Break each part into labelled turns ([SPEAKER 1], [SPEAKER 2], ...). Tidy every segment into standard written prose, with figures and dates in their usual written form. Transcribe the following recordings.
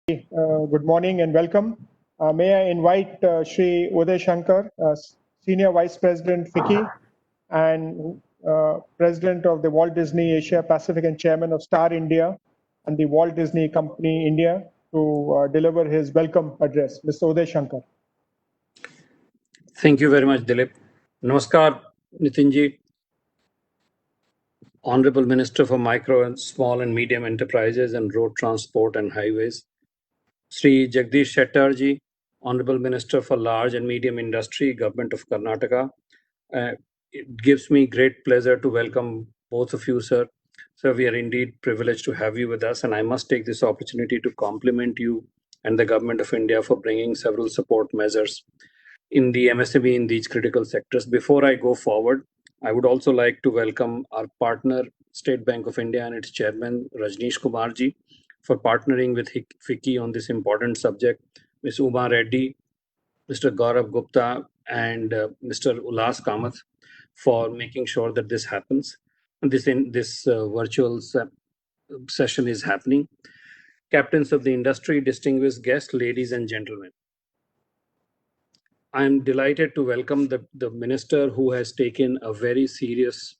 [SPEAKER 1] Good morning and welcome. May I invite Shri Uday Shankar, Senior Vice President, FICCI, and President of the Walt Disney Asia Pacific and Chairman of Star India and the Walt Disney Company India to deliver his welcome address. Mr. Uday Shankar.
[SPEAKER 2] Thank you very much, Dilip. Namaskar, Nitinji. Honorable Minister for Micro and Small and Medium Enterprises and Road Transport and Highways. Sri Jagdish Shettarji, Honorable Minister for Large and Medium Industry, Government of Karnataka. It gives me great pleasure to welcome both of you, sir. Sir, we are indeed privileged to have you with us, and I must take this opportunity to compliment you and the Government of India for bringing several support measures in the MSME in these critical sectors. Before I go forward, I would also like to welcome our partner, State Bank of India, and its chairman, Rajneesh Kumarji, for partnering with FICCI on this important subject, Ms. Uma Reddy, Mr. Gaurav Gupta, and Mr. Ulas Kamath for making sure that this happens. And this virtual session is happening. Captains of the industry, distinguished guests, ladies and gentlemen. I'm delighted to welcome the minister who has taken a very serious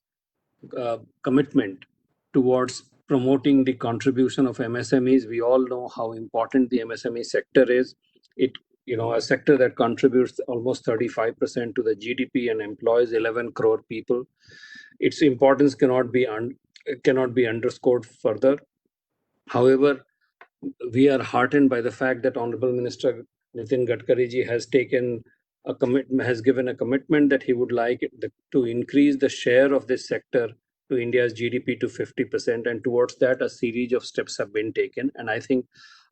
[SPEAKER 2] commitment towards promoting the contribution of MSMEs. We all know how important the MSME sector is. A sector that contributes almost 35% to the GDP and employs 11 crore people. Its importance cannot be underscored further. However, we are heartened by the fact that Honorable Minister Nitin Gadkari ji has given a commitment that he would like to increase the share of this sector to India's GDP to 50%, and towards that a series of steps have been taken, and I think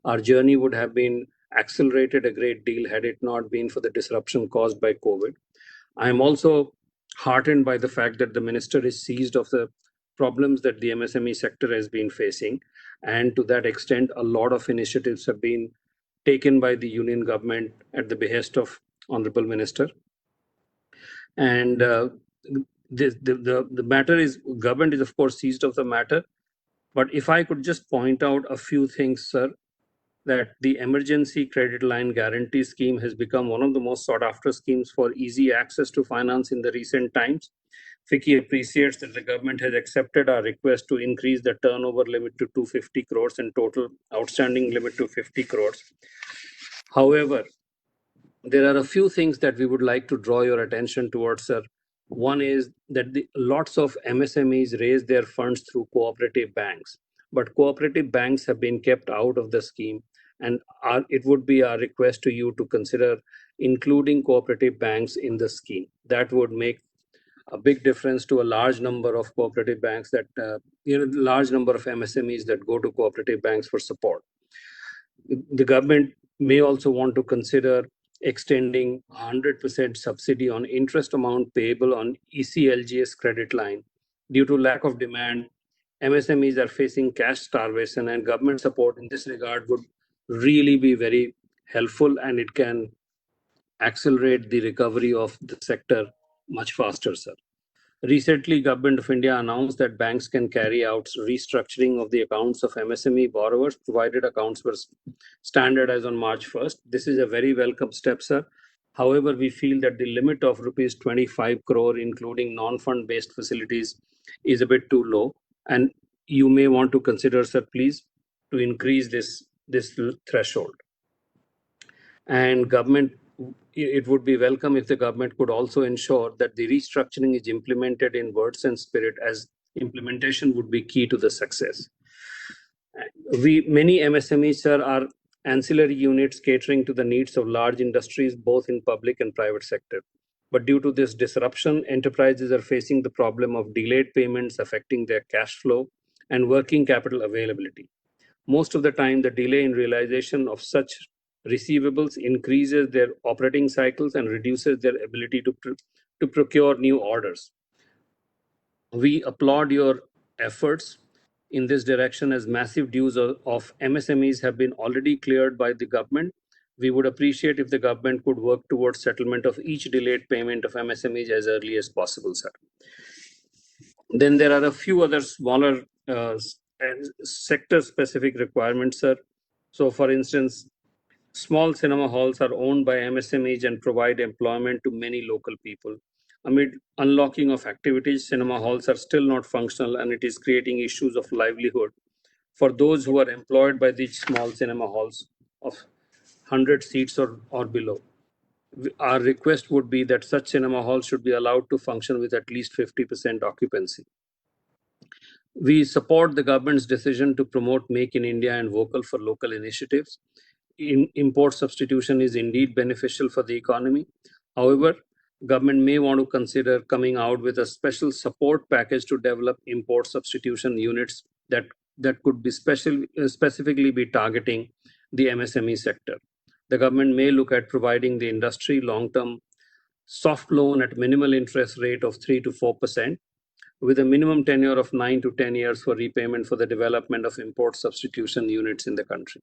[SPEAKER 2] our journey would have been accelerated a great deal had it not been for the disruption caused by COVID. I am also heartened by the fact that the minister is seized of the problems that the MSME sector has been facing, and to that extent a lot of initiatives have been taken by the union government at the behest of Honorable Minister. And the matter is, government is of course seized of the matter, but if I could just point out a few things, sir, that the emergency credit line guarantee scheme has become one of the most sought after schemes for easy access to finance in the recent times. FICCI appreciates that the government has accepted our request to increase the turnover limit to 250 crores and total outstanding limit to 50 crores. However, there are a few things that we would like to draw your attention towards, sir. One is that lots of MSMEs raise their funds through cooperative banks, but cooperative banks have been kept out of the scheme, and it would be our request to you to consider including cooperative banks in the scheme. That would make a big difference to a large number of cooperative banks large number of MSMEs that go to cooperative banks for support. The government may also want to consider extending 100% subsidy on interest amount payable on ECLGS credit line. Due to lack of demand, MSMEs are facing cash starvation, and government support in this regard would really be very helpful, and it can accelerate the recovery of the sector much faster, sir. Recently, Government of India announced that banks can carry out restructuring of the accounts of MSME borrowers, provided accounts were standardized on March 1st. This is a very welcome step, sir. However, we feel that the limit of rupees 25 crore, including non-fund based facilities, is a bit too low. And you may want to consider, sir, please, to increase this threshold. And it would be welcome if the government could also ensure that the restructuring is implemented in words and spirit, as implementation would be key to the success. Many MSMEs, sir, are ancillary units catering to the needs of large industries, both in public and private sector. But due to this disruption, enterprises are facing the problem of delayed payments affecting their cash flow and working capital availability. Most of the time, the delay in realization of such receivables increases their operating cycles and reduces their ability to procure new orders. We applaud your efforts in this direction, as massive dues of MSMEs have been already cleared by the government. We would appreciate if the government could work towards settlement of each delayed payment of MSMEs as early as possible, sir. Then there are a few other smaller sector-specific requirements, sir. So, for instance, small cinema halls are owned by MSMEs and provide employment to many local people. Amid unlocking of activities, cinema halls are still not functional, and it is creating issues of livelihood for those who are employed by these small cinema halls of 100 seats or below. Our request would be that such cinema halls should be allowed to function with at least 50% occupancy. We support the government's decision to promote Make in India and Vocal for Local initiatives. Import substitution is indeed beneficial for the economy. However, government may want to consider coming out with a special support package to develop import substitution units that could be specifically be targeting the MSME sector. The government may look at providing the industry long-term soft loan at minimal interest rate of 3 to 4%, with a minimum tenure of 9 to 10 years for repayment for the development of import substitution units in the country.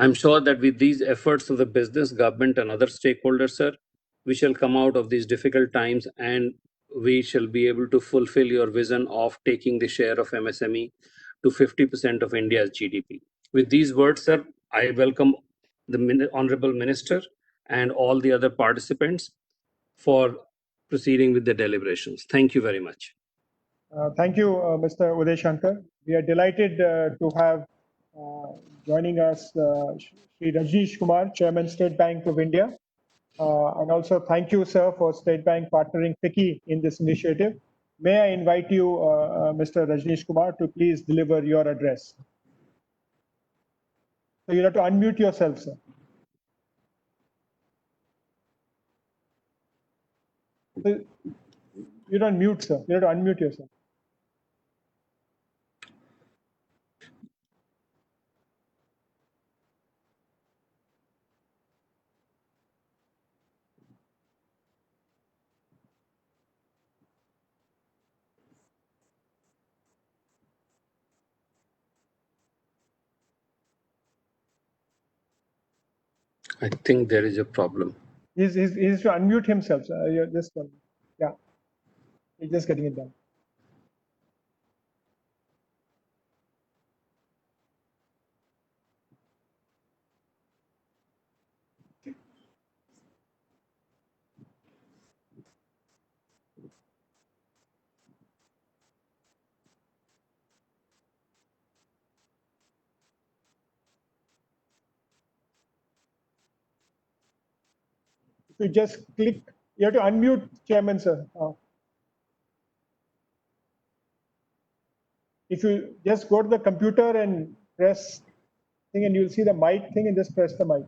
[SPEAKER 2] I'm sure that with these efforts of the business, government, and other stakeholders, sir, we shall come out of these difficult times and we shall be able to fulfill your vision of taking the share of MSME to 50% of India's GDP. With these words, sir, I welcome the Honorable Minister and all the other participants for proceeding with the deliberations. Thank you very much.
[SPEAKER 1] Thank you, Mr. Uday Shankar. We are delighted to have joining us Shri Rajneesh Kumar, Chairman, State Bank of India. And also thank you, sir, for State Bank partnering FICCI in this initiative. May I invite you, Mr. Rajneesh Kumar, to please deliver your address. So you have to unmute yourself, sir. You don't mute, sir. You have to unmute yourself.
[SPEAKER 2] I think there is a problem.
[SPEAKER 1] He's to unmute himself, sir. You're just, yeah, he's just getting it done. You just click, you have to unmute, Chairman, sir. If you just go to the computer and press thing, and you'll see the mic thing, and just press the mic.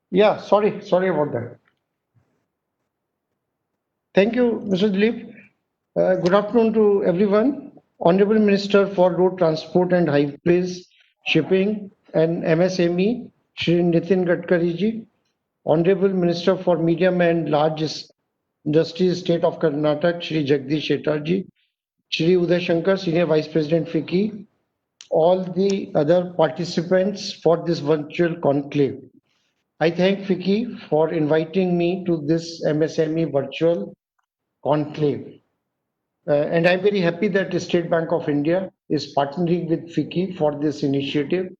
[SPEAKER 3] Yeah, sorry about that. Thank you, Mr. Dilip. Good afternoon to everyone. Honorable Minister for Road Transport and Highways, Shipping and MSME, Shri Nitin Gadkari ji. Honorable Minister for Medium and Large Industries, State of Karnataka, Shri Jagdish Shettar ji. Shri Uday Shankar, Senior Vice President FICCI. All the other participants for this virtual conclave. I thank FICCI for inviting me to this MSME virtual conclave. And I'm very happy that the State Bank of India is partnering with FICCI for this initiative.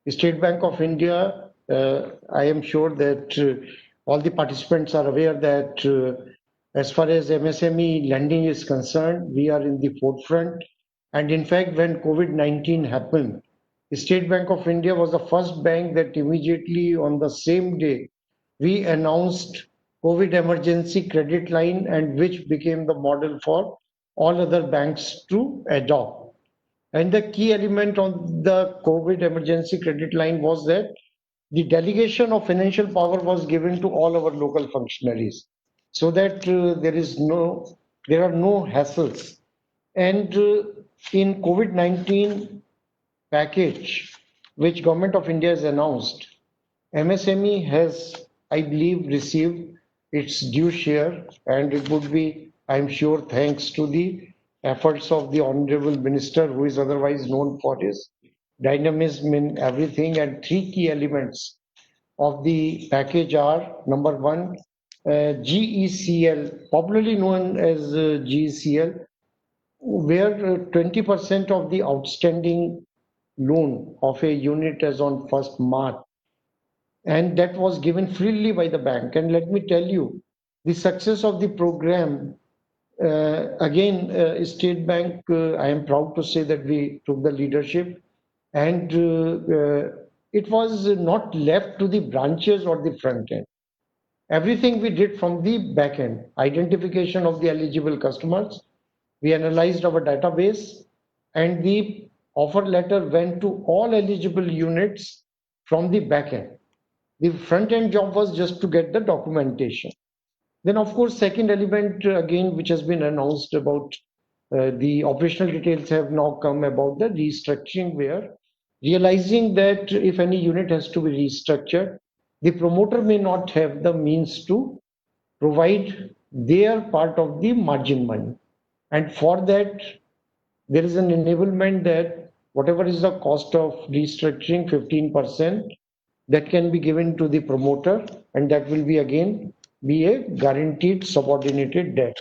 [SPEAKER 3] The State Bank of India, I am sure that all the participants are aware that as far as MSME lending is concerned, we are in the forefront. And in fact, when COVID-19 happened, the State Bank of India was the first bank that immediately on the same day we announced COVID emergency credit line, and which became the model for all other banks to adopt. And the key element on the COVID emergency credit line was that the delegation of financial power was given to all our local functionaries so that there are no hassles. And in COVID-19 package, which Government of India has announced, MSME has, I believe, received its due share, and it would be, I'm sure, thanks to the efforts of the Honorable Minister, who is otherwise known for his dynamism in everything. And three key elements of the package are: number one, GECL, popularly known as GECL, where 20% of the outstanding loan of a unit as on 1st March, and that was given freely by the bank. And let me tell you, the success of the program, again, State Bank, I am proud to say that we took the leadership, and it was not left to the branches or the front end. Everything we did from the back end: identification of the eligible customers. We analyzed our database, and the offer letter went to all eligible units from the back end. The front end job was just to get the documentation. Then, of course, second element, again, which has been announced about the operational details have now come about the restructuring, where realizing that if any unit has to be restructured, the promoter may not have the means to provide their part of the margin money. And for that, there is an enablement that whatever is the cost of restructuring, 15%, that can be given to the promoter, and that will be again be a guaranteed subordinated debt.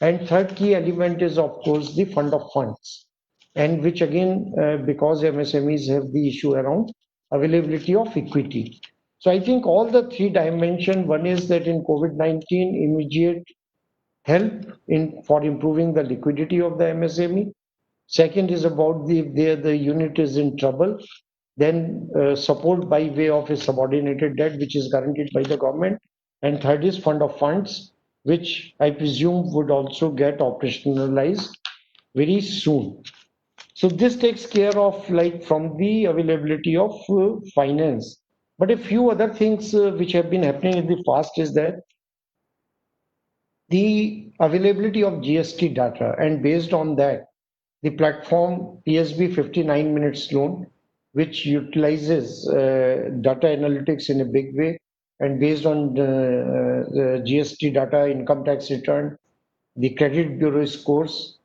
[SPEAKER 3] And third key element is, of course, the fund of funds, and which again, because MSMEs have the issue around availability of equity. So I think all the three dimensions: one is that in COVID-19, immediate help in for improving the liquidity of the MSME. Second is about the unit is in trouble, then support by way of a subordinated debt, which is guaranteed by the government. And third is fund of funds, which I presume would also get operationalized very soon. So this takes care of, like, from the availability of finance. But a few other things which have been happening in the past is that the availability of GST data, and based on that, the platform PSB 59 minutes loan, which utilizes data analytics in a big way, and based on the GST data, income tax return, the credit bureau scores,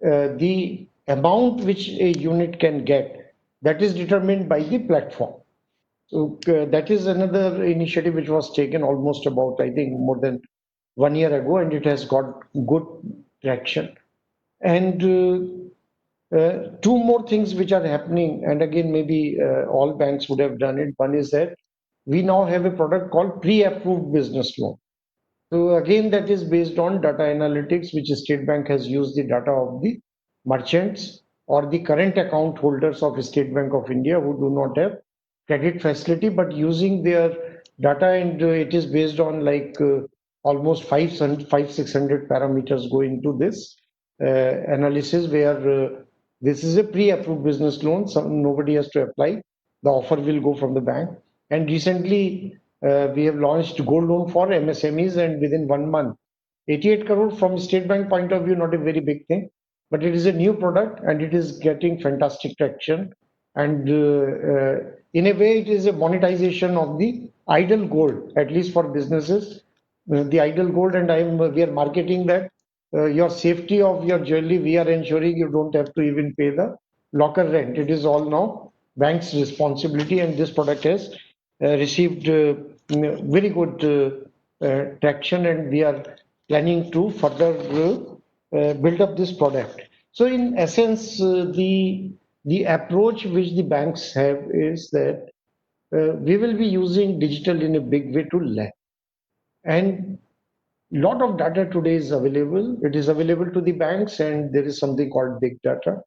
[SPEAKER 3] the amount which a unit can get, that is determined by the platform. So that is another initiative which was taken almost about, I think, more than 1 year ago, and it has got good traction. And two more things which are happening, and again, maybe all banks would have done it. One is that we now have a product called pre-approved business loan. So again, that is based on data analytics, which State Bank has used the data of the merchants or the current account holders of State Bank of India who do not have credit facility, but using their data, and it is based on like almost 500, 600 parameters go into this analysis, where this is a pre-approved business loan, so nobody has to apply. The offer will go from the bank. And recently, we have launched gold loan for MSMEs, and within 1 month, 88 crore from State Bank point of view, not a very big thing, but it is a new product and it is getting fantastic traction. And in a way, it is a monetization of the idle gold, at least for businesses. The idle gold, and we are marketing that your safety of your jewelry, we are ensuring you don't have to even pay the locker rent. It is all now bank's responsibility, and this product has received very good traction, and we are planning to further build up this product. So in essence, the approach which the banks have is that we will be using digital in a big way to lend. And lot of data today is available. It is available to the banks, and there is something called big data.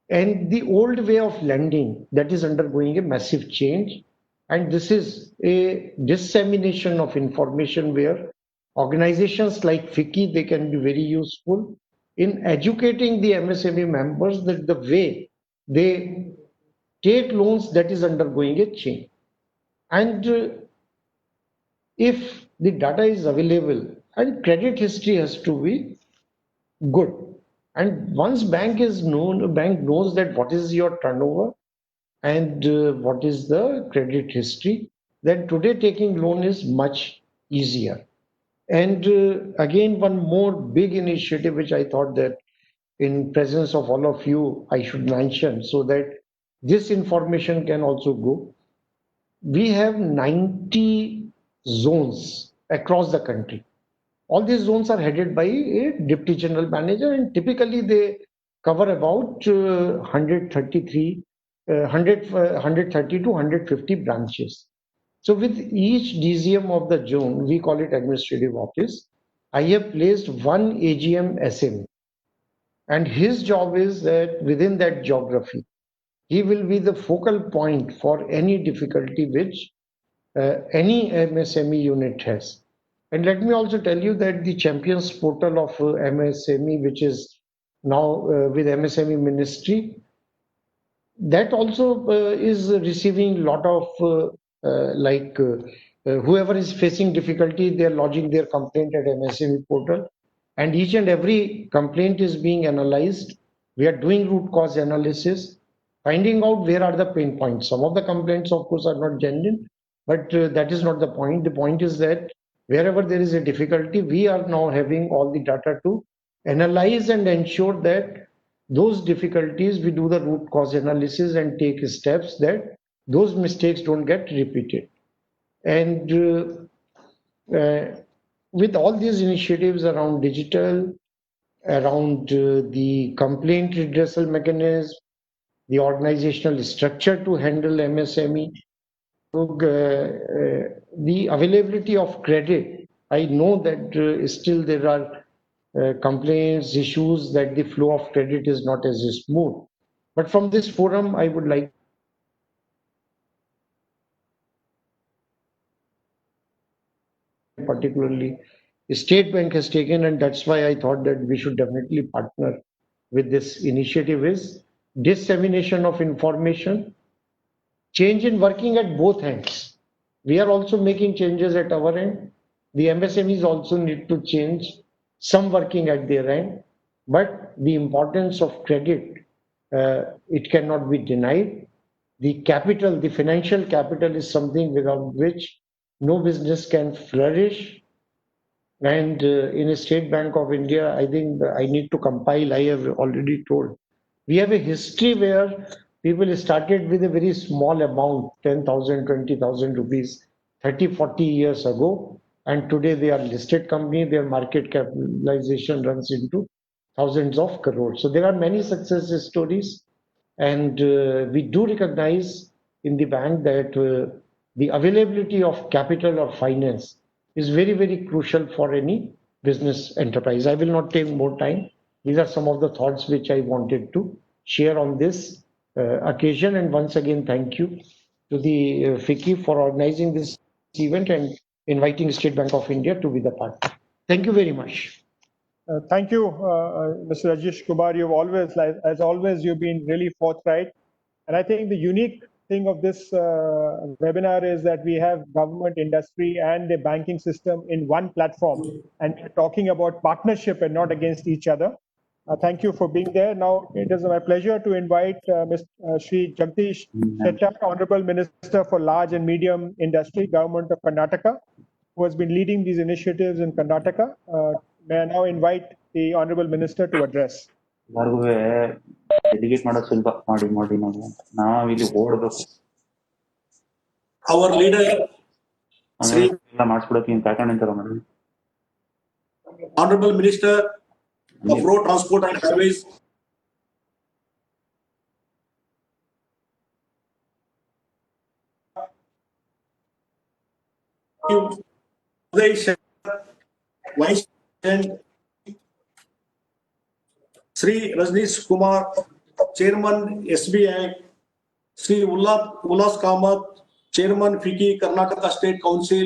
[SPEAKER 3] And the old way of lending, that is undergoing a massive change. And this is a dissemination of information where organizations like FICCI, they can be very useful in educating the MSME members that the way they take loans that is undergoing a change. And if the data is available, and credit history has to be good. And once bank is known, a bank knows that what is your turnover and what is the credit history, then today taking loan is much easier. And again, one more big initiative which I thought that in presence of all of you I should mention, so that this information can also go. We have 90 zones across the country. All these zones are headed by a deputy general manager, and typically they cover about 133, 130 to 150 branches. So with each DGM of the zone, we call it administrative office, I have placed one AGM SM, and his job is that within that geography, he will be the focal point for any difficulty which any MSME unit has. And let me also tell you that the champions portal of MSME, which is now with MSME ministry, that also is receiving a lot of whoever is facing difficulty, they are lodging their complaint at MSME portal, and each and every complaint is being analyzed. We are doing root cause analysis, finding out where are the pain points. Some of the complaints, of course, are not genuine, but that is not the point. The point is that wherever there is a difficulty, we are now having all the data to analyze and ensure that those difficulties, we do the root cause analysis and take steps that those mistakes don't get repeated. And with all these initiatives around digital, around the complaint redressal mechanism, the organizational structure to handle MSME, the availability of credit, I know that still there are complaints, issues that the flow of credit is not as smooth. But from this forum, I would like particularly State Bank has taken, and that's why I thought that we should definitely partner with this initiative, is dissemination of information, change in working at both ends. We are also making changes at our end. The MSMEs also need to change some working at their end, but the importance of credit, it cannot be denied. The capital, the financial capital is something without which no business can flourish. And in a State Bank of India, I think I need to compile, I have already told. We have a history where people started with a very small amount, 10,000, 20,000 rupees, 30, 40 years ago. And today they are listed company, their market capitalization runs into thousands of crores. So there are many success stories. And we do recognize in the bank that the availability of capital or finance is very, very crucial for any business enterprise. I will not take more time. These are some of the thoughts which I wanted to share on this occasion. And once again, thank you to the FICCI for organizing this event and inviting State Bank of India to be the partner. Thank you very much.
[SPEAKER 1] Thank you, Mr. Rajesh Kumar. You've always, as always, you've been really forthright. And I think the unique thing of this webinar is that we have government, industry, and the banking system in one platform, and we're talking about partnership and not against each other. Thank you for being there. Now, it is my pleasure to invite Mr. Shri Jagdish Shettar, Honorable Minister for Large and Medium Industry, Government of Karnataka, who has been leading these initiatives in Karnataka. May I now invite the Honorable Minister to address.
[SPEAKER 4] Delegate ಮಾಡೋದು ಸುಲಭ ಮಾಡಿ ನಾವು ನಾವಿಲ್ಲಿ ಓಡ್ಬೇಕು.
[SPEAKER 5] Our leader,
[SPEAKER 4] ಎಲ್ಲ ಮಾಡಿಸ್ಬಿಡಕ್ಕೆ ನೀನು ಕಾಯ್ಕೊಂಡು ನಿಂತಾರ ಮಾಡಿ.
[SPEAKER 5] Honorable Minister of Road Transport and Highways, Vice President Sri Rajneesh Kumar, Chairman SBI, Sri Ullas Kamath, Chairman FICCI Karnataka State Council,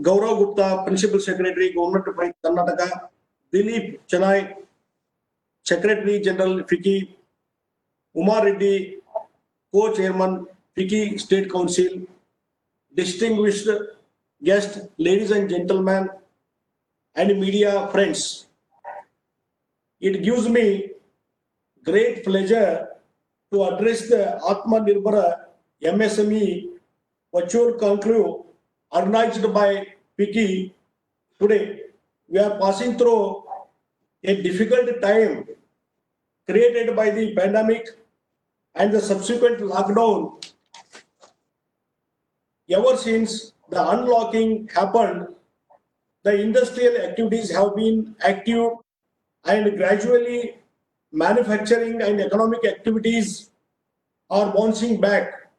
[SPEAKER 5] Gaurav Gupta, Principal Secretary, Government of Karnataka, Dilip Chennai, Secretary General FICCI, Umar Reddy, Co-Chairman FICCI State Council, distinguished guests, ladies and gentlemen, and media friends. It gives me great pleasure to address the Atmanirbhar MSME virtual conclave organized by FICCI today. We are passing through a difficult time created by the pandemic and the subsequent lockdown. Ever since the unlocking happened, the industrial activities have been active and gradually manufacturing and economic activities are bouncing back.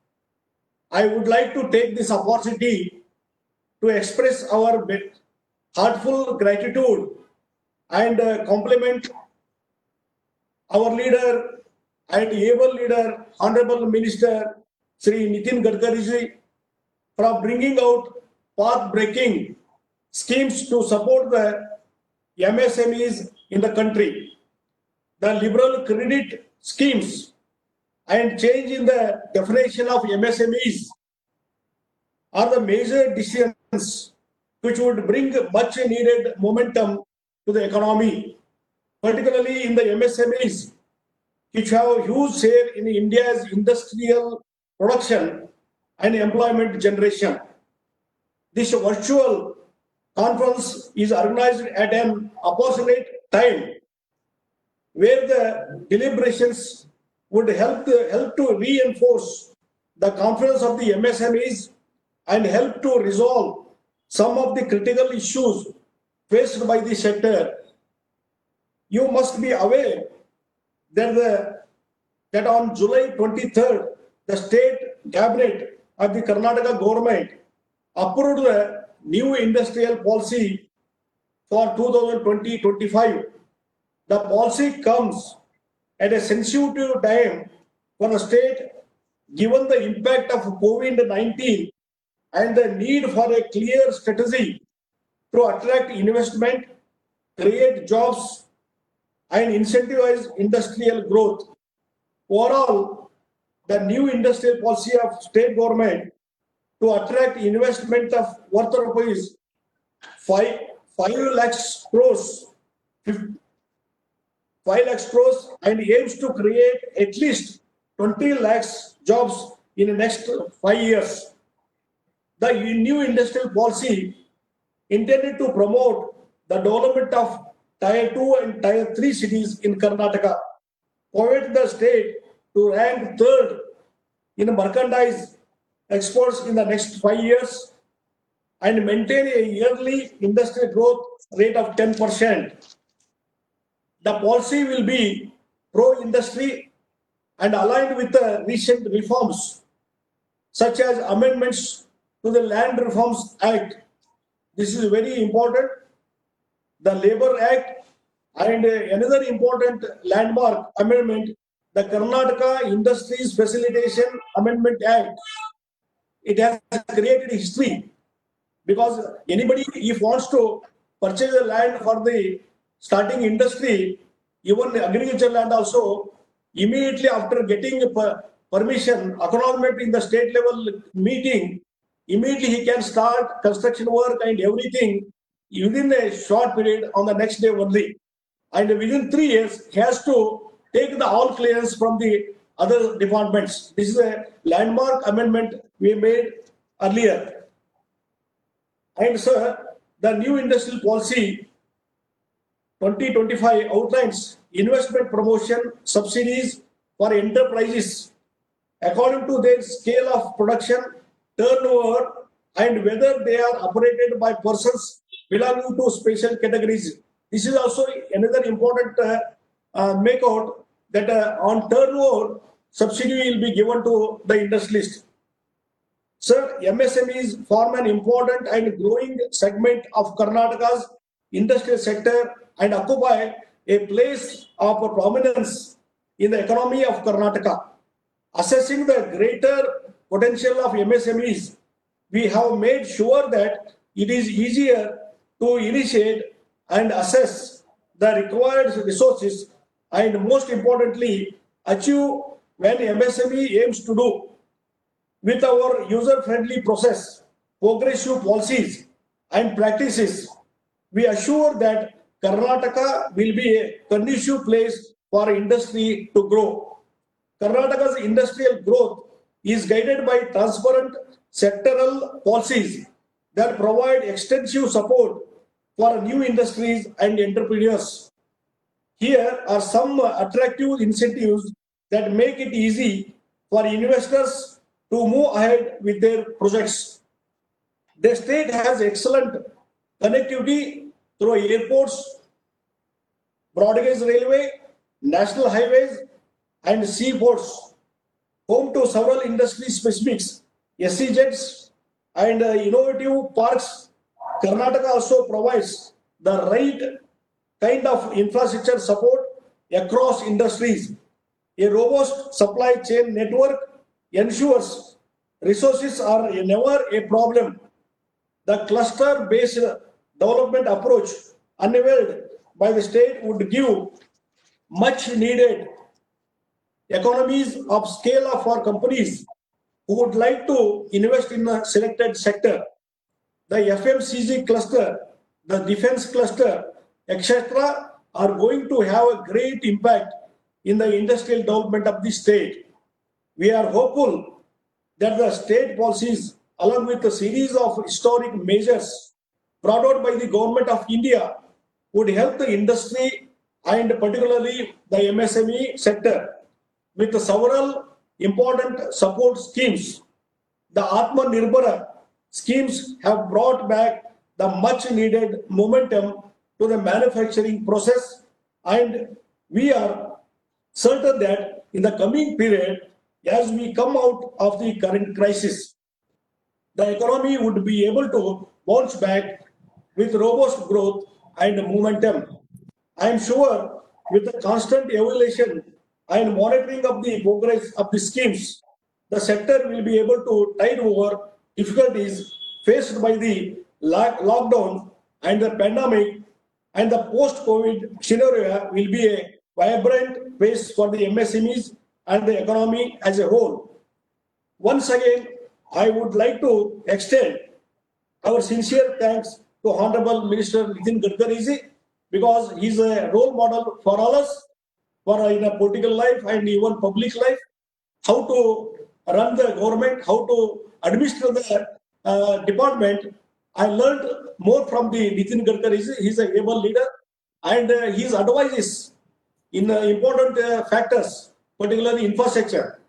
[SPEAKER 5] I would like to take this opportunity to express our heartful gratitude and compliment our leader and able leader, Honorable Minister Sri Nitin Gadkari ji, for bringing out path-breaking schemes to support the MSMEs in the country. The liberal credit schemes and change in the definition of MSMEs are the major decisions which would bring much needed momentum to the economy, particularly in the MSMEs, which have a huge share in India's industrial production and employment generation. This virtual conference is organized at an opportune time where the deliberations would help to reinforce the confidence of the MSMEs and help to resolve some of the critical issues faced by the sector. You must be aware that on July 23rd, the state cabinet of the Karnataka government approved the new industrial policy for 2020-25. The policy comes at a sensitive time for the state, given the impact of COVID-19 and the need for a clear strategy to attract investment, create jobs, and incentivize industrial growth. Overall, the new industrial policy of state government to attract investment of worth of rupees 5 lakhs crores, 5 lakhs crores, and aims to create at least 20 lakhs jobs in the next 5 years. The new industrial policy intended to promote the development of Tier 2 and Tier 3 cities in Karnataka, provide the state to rank third in merchandise exports in the next 5 years, and maintain a yearly industrial growth rate of 10%. The policy will be pro-industry and aligned with the recent reforms, such as amendments to the Land Reforms Act. This is very important. The Labour Act, and another important landmark amendment, the Karnataka Industries Facilitation Amendment Act. It has created history because anybody, if wants to purchase a land for the starting industry, even agriculture land also, immediately after getting permission, acknowledgement in the state level meeting, immediately he can start construction work and everything within a short period on the next day only. And within 3 years, he has to take the all clearance from the other departments. This is a landmark amendment we made earlier. And sir, the new industrial policy 2025 outlines investment promotion subsidies for enterprises according to their scale of production, turnover, and whether they are operated by persons belonging to special categories. This is also another important make out that on turnover, subsidy will be given to the industrialist. Sir, MSMEs form an important and growing segment of Karnataka's industrial sector and occupy a place of prominence in the economy of Karnataka. Assessing the greater potential of MSMEs, we have made sure that it is easier to initiate and assess the required resources and most importantly, achieve when MSME aims to do. With our user-friendly process, progressive policies, and practices, we assure that Karnataka will be a conducive place for industry to grow. Karnataka's industrial growth is guided by transparent sectoral policies that provide extensive support for new industries and entrepreneurs. Here are some attractive incentives that make it easy for investors to move ahead with their projects. The state has excellent connectivity through airports, broad gauge railway, national highways, and seaports, home to several industry specifics, SEZs, and innovative parks. Karnataka also provides the right kind of infrastructure support across industries. A robust supply chain network ensures resources are never a problem. The cluster-based development approach unveiled by the state would give much needed economies of scale for companies who would like to invest in a selected sector. The FMCG cluster, the defense cluster, etc., are going to have a great impact in the industrial development of the state. We are hopeful that the state policies, along with a series of historic measures brought out by the government of India, would help the industry and particularly the MSME sector with several important support schemes. The Atmanirbhar schemes have brought back the much needed momentum to the manufacturing process, and we are certain that in the coming period, as we come out of the current crisis, the economy would be able to bounce back with robust growth and momentum. I am sure with the constant evaluation and monitoring of the progress of the schemes, the sector will be able to tide over difficulties faced by the lockdown and the pandemic, and the post-COVID scenario will be a vibrant phase for the MSMEs and the economy as a whole. Once again, I would like to extend our sincere thanks to Honorable Minister Nitin Gadkari because he is a role model for all us, for in a political life and even public life, how to run the government, how to administer the department. I learned more from the Nitin Gadkari. He is a able leader, and his advices in important factors, particularly infrastructure.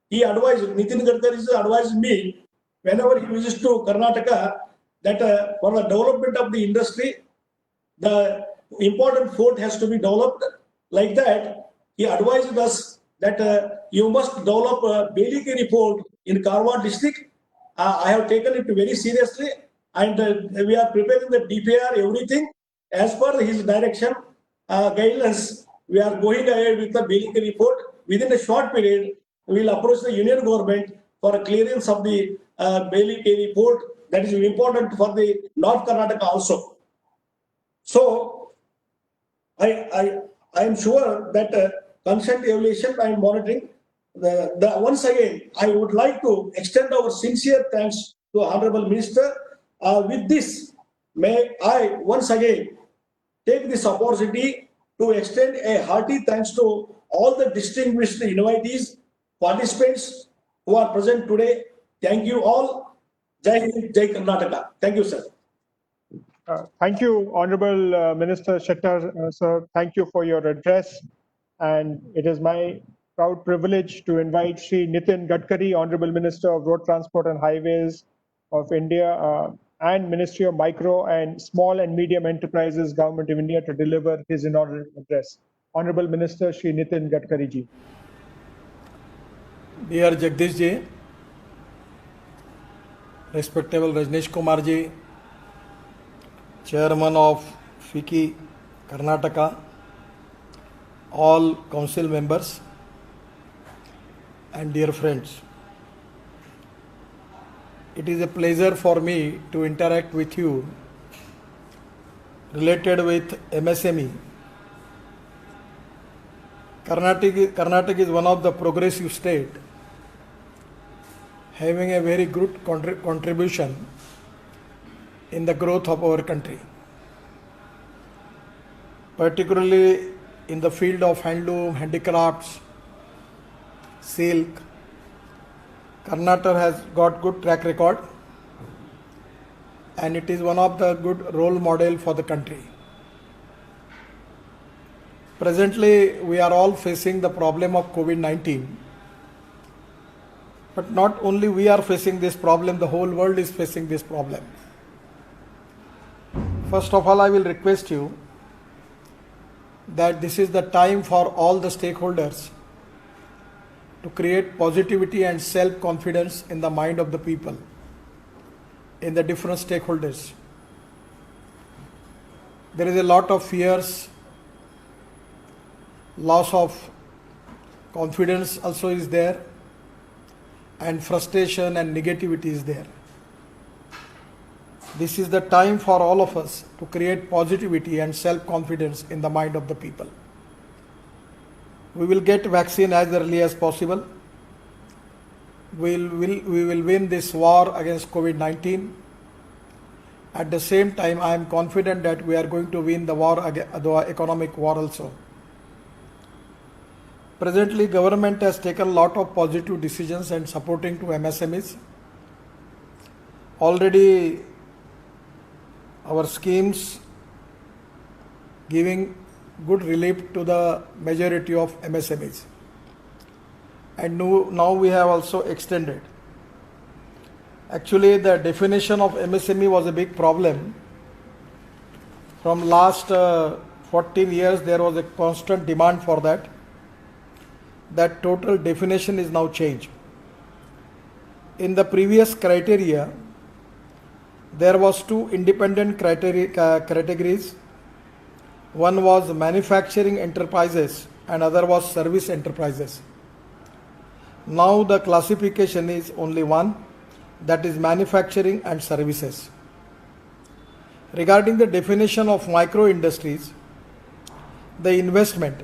[SPEAKER 5] He advised, Nitin Gadkari advised me whenever he visits to Karnataka that for the development of the industry, the important fort has to be developed. Like that, he advised us that you must develop a Belikeri port in Karwar district. I have taken it very seriously, and we are preparing the DPR, everything as per his direction, guidelines. We are going ahead with the Belikeri port. Within a short period, we will approach the union government for a clearance of the Belikeri port. That is important for the North Karnataka also. So, I am sure that constant evaluation and monitoring. Once again, I would like to extend our sincere thanks to Honorable Minister. With this, may I once again take this opportunity to extend a hearty thanks to all the distinguished invitees, participants who are present today. Thank you all. Jai Hind, Jai Karnataka. Thank you, sir.
[SPEAKER 1] Thank you, Honorable Minister Shettar, sir. Thank you for your address. And it is my proud privilege to invite Shri Nitin Gadkari, Honorable Minister of Road Transport and Highways of India, and Ministry of Micro and Small and Medium Enterprises, Government of India, to deliver his inaugural address. Honorable Minister Shri Nitin Gadkari ji.
[SPEAKER 6] Dear Jagdish ji, respectable Rajneesh Kumar ji, Chairman of FICCI Karnataka, all council members and dear friends. It is a pleasure for me to interact with you related with MSME. Karnataka is one of the progressive state having a very good contribution in the growth of our country, particularly in the field of handloom, handicrafts, silk. Karnataka has got good track record and it is one of the good role model for the country. Presently, we are all facing the problem of COVID-19. But not only we are facing this problem, the whole world is facing this problem. First of all, I will request you that this is the time for all the stakeholders to create positivity and self-confidence in the mind of the people, in the different stakeholders. There is a lot of fears, loss of confidence also is there, and frustration and negativity is there. This is the time for all of us to create positivity and self-confidence in the mind of the people. We will get vaccine as early as possible. We will win this war against COVID-19. At the same time, I am confident that we are going to win the economic war also. Presently, government has taken a lot of positive decisions and supporting to MSMEs. Already, our schemes giving good relief to the majority of MSMEs. And now we have also extended. Actually, the definition of MSME was a big problem. From last 14 years, there was a constant demand for that. That total definition is now changed. In the previous criteria, there was two independent categories. One was manufacturing enterprises and other was service enterprises. Now the classification is only one, that is manufacturing and services. Regarding the definition of micro industries, the investment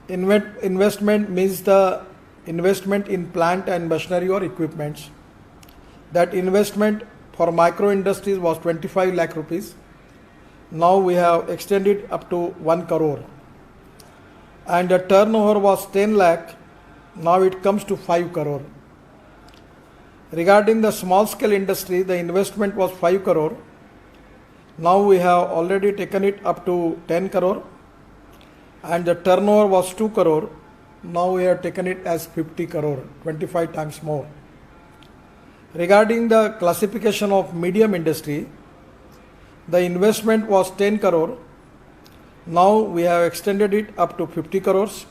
[SPEAKER 6] means the investment in plant and machinery or equipments. That investment for micro industries was 25 lakh rupees. Now we have extended up to 1 crore. And the turnover was 10 lakh. Now it comes to 5 crore. Regarding the small scale industry, the investment was 5 crore. Now we have already taken it up to 10 crore. And the turnover was 2 crore. Now we have taken it as 50 crore, 25 times more. Regarding the classification of medium industry, the investment was 10 crore. Now we have extended it up to 50 crores.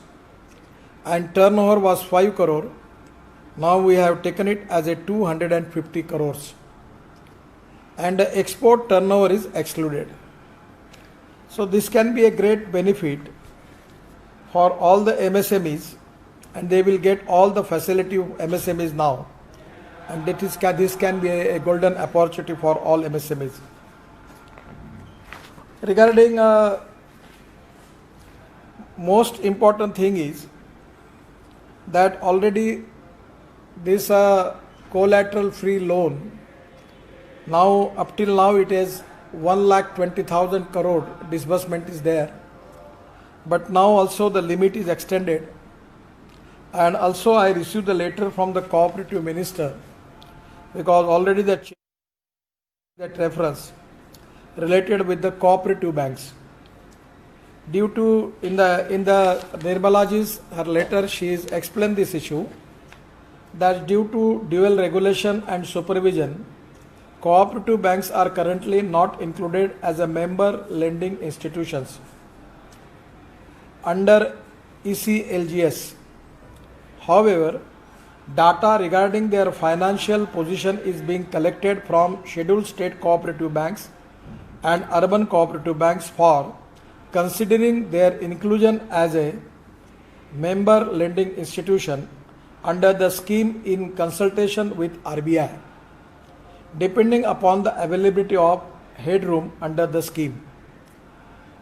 [SPEAKER 6] And turnover was 5 crore. Now we have taken it as a 250 crores. And the export turnover is excluded. So this can be a great benefit for all the MSMEs, and they will get all the facility of MSMEs now. And this can be a golden opportunity for all MSMEs. Regarding most important thing is that already this collateral free loan, now up till now it is 1,20,000 crore disbursement is there. But now also the limit is extended. And also I received the letter from the cooperative minister, because already that reference related with the cooperative banks. Due to in the Nirmalaji's her letter, she has explained this issue, that due to dual regulation and supervision, cooperative banks are currently not included as a member lending institutions under ECLGS. However, data regarding their financial position is being collected from scheduled state cooperative banks and urban cooperative banks for considering their inclusion as a member lending institution under the scheme in consultation with RBI, depending upon the availability of headroom under the scheme.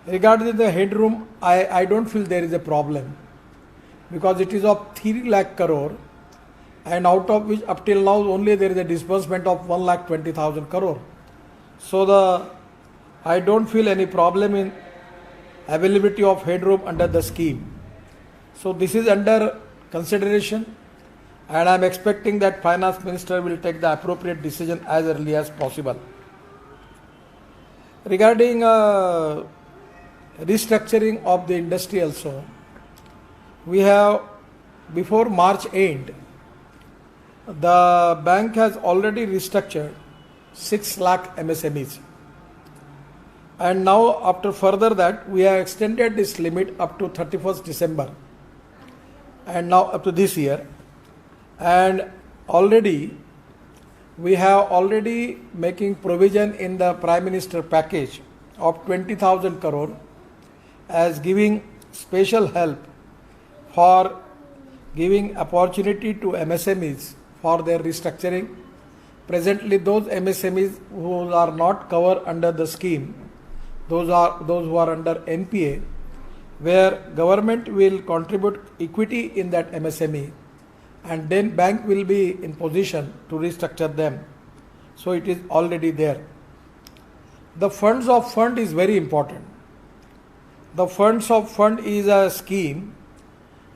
[SPEAKER 6] Regarding the headroom, I don't feel there is a problem. because it is of 3 lakh crore, and out of which up till now only there is a disbursement of 1,20,000 crore. So I don't feel any problem in availability of headroom under the scheme. So this is under consideration, and I am expecting that Finance Minister will take the appropriate decision as early as possible. Regarding restructuring of the industry also, we have, before March end, the bank has already restructured 6 lakh MSMEs. And now after further that, we have extended this limit up to 31st December and now up to this year. And already we have already making provision in the Prime Minister package of 20,000 crore as giving special help for giving opportunity to MSMEs for their restructuring. Presently, those MSMEs who are not covered under the scheme, those who are under NPA, where government will contribute equity in that MSME, and then bank will be in position to restructure them. So it is already there. The funds of fund is very important. The funds of fund is a scheme